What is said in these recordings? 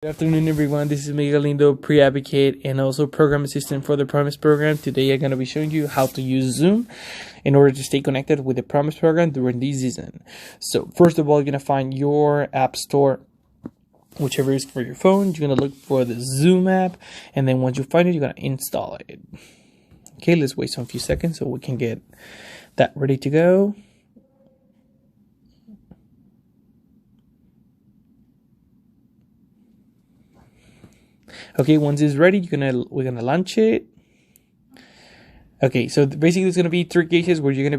Good afternoon, everyone. This is Miguel Lindo, pre-advocate and also program assistant for the Promise program. Today, I'm going to be showing you how to use Zoom in order to stay connected with the Promise program during this season. So, first of all, you're going to find your app store, whichever is for your phone. You're going to look for the Zoom app, and then once you find it, you're going to install it. Okay, let's wait some few seconds so we can get that ready to go. Okay, once it's ready, we're gonna launch it. Okay, so basically, there's gonna be three cases where you're gonna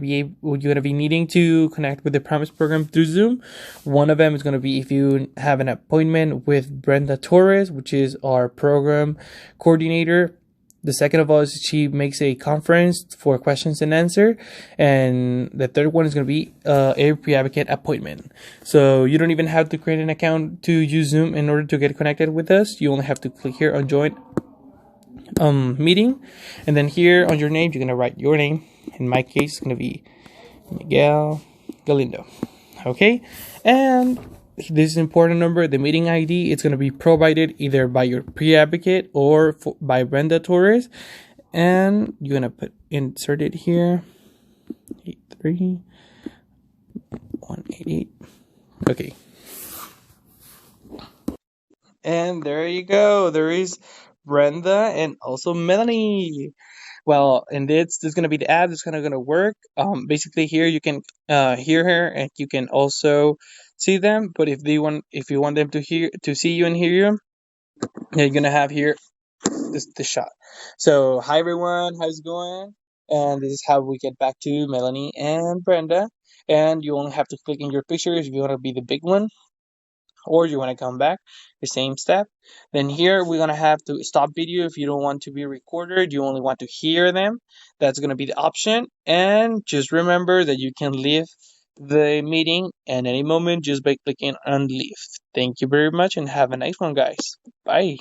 be needing to connect with the Promise program through Zoom. One of them is gonna be if you have an appointment with Brenda Torres, which is our program coordinator. The second of all is she makes a conference for questions and answer. And the third one is going to be a pre-advocate appointment. So you don't even have to create an account to use Zoom in order to get connected with us. You only have to click here on join meeting. And then here on your name, you're going to write your name. In my case, it's going to be Miguel Galindo. Okay. And this is an important number. The meeting ID, it's going to be provided either by your pre-advocate or by Brenda Torres. And you're going to insert it here. 83188. Okay. And there you go. There is Brenda and also Melanie. Well, and this is going to be the app that's kind of going to work. Basically here you can hear her and you can also see them. But if you want them to see you and hear you, you're going to have here the shot. So hi everyone, how's it going? And this is how we get back to Melanie and Brenda. And you only have to click in your pictures if you want to be the big one, or you want to come back, the same step. Then here we're going to have to stop video if you don't want to be recorded, you only want to hear them. That's going to be the option. And just remember that you can leave the meeting at any moment just by clicking on leave. Thank you very much and have a nice one, guys. Bye.